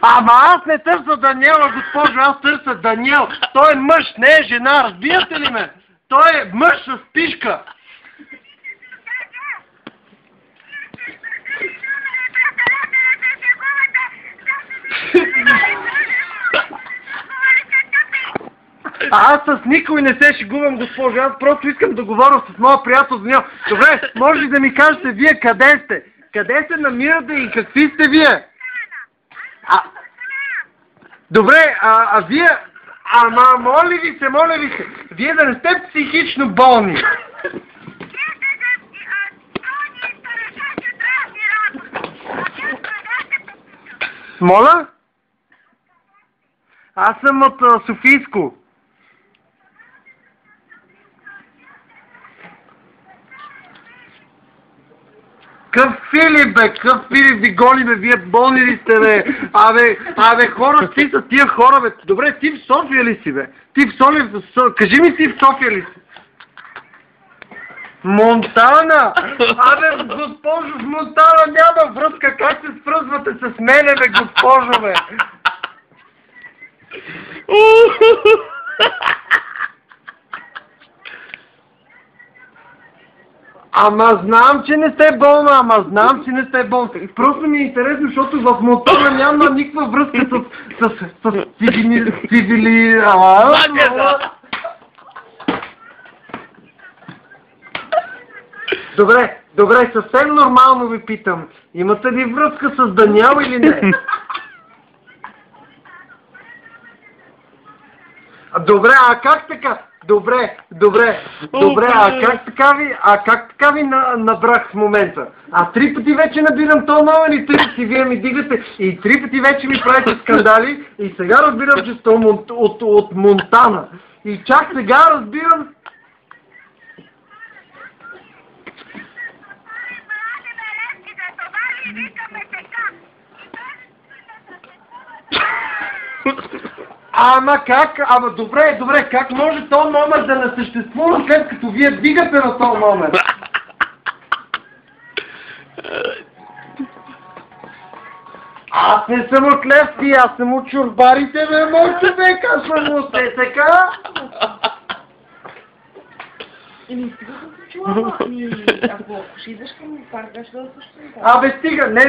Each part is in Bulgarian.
Ама аз не търся Даниела, госпожо, аз търся Даниел. Той е мъж, не е жена, разбирате ли ме? Той е мъж с пишка. Аз с никой не се шегувам, госпожо, аз просто искам да говоря с моя приятел Даниел. Добре, може ли да ми кажете вие къде сте? Къде се намирате и какви сте вие? Добре, вие... Ама, моля ви се, вие да не сте психично болни. Моля? Аз съм от Софийско. Къв Филип, бе, къв Филип ви голи, бе, вие болни ли сте, бе? Абе, хора, ти са тия хора, бе. Добре, ти в София ли си, бе? Ти в София, кажи ми си в София ли си? Монтана! Абе, госпожо, в Монтана няма връзка, как се свързвате с мене, бе, госпожо, бе? Ама знам, че не сте болна, Просто ми е интересно, защото в Монтана няма никаква връзка с цивили... Добре, съвсем нормално ви питам. Имате ли връзка с Даниел или не? Добре, а как така? Добре, а как така ви набрах в момента? 3 пъти вече набирам този номер и 3 пъти вие ми дигате и 3 пъти вече ми правите скандали и сега разбирам, че сте от Монтана. И чак сега разбирам... Ама как? Ама добре, как може този номер да не съществува, след като вие дигате на този номер? Аз не съм от Левски, аз съм от чорбарите, бе, мой човек, аз съм от ССК. Ако ще идеш към парка, ще да също. Абе, стига, не,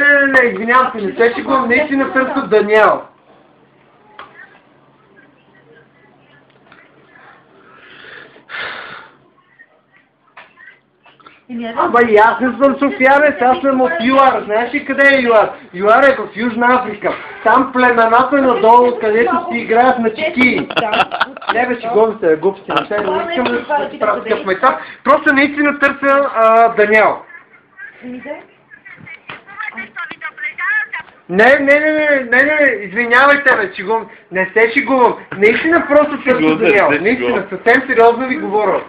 извинявам се, не се шегувам, наистина търся Даниел. Ама и аз не съм софиянец, аз съм от ЮАР. Знаеш ли къде е ЮАР? ЮАР е в Южна Африка. Там племената надолу, където си играят на чеки. Не бе, шегувам се, глупости. Не искам да се правя такъв майтап. Просто наистина търся Даниел. Не, извинявайте, бе, шегувам. Не се шегувам. Наистина просто търся Даниел. Наистина, съвсем сериозно ви говоря.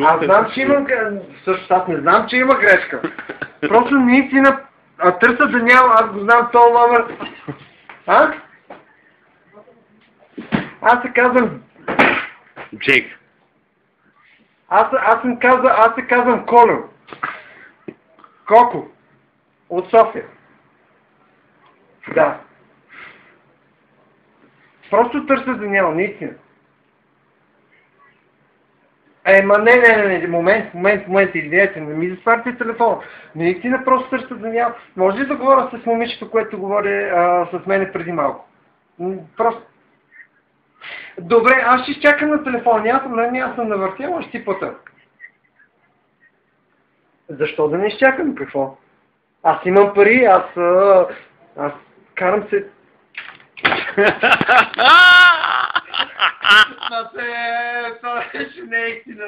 Аз знам, че има... Също аз не знам, че има грешка. Просто наистина търся Даниел, аз го знам този номер. Аз се казвам... Джейк. Аз се казвам Колю. Коко. От София. Да. Просто търся Даниел, наистина. Не, момент, извинете, не ми засварите телефона. Наистина просто търся Даниел. Може ли да говоря с момичето, което говори с мене преди малко? Просто... Добре, аз ще изчакам на телефона, аз съм навъртял, ще си плата. Защо да не изчакам, какво? Аз имам пари, аз карам се... Това ще не е истина.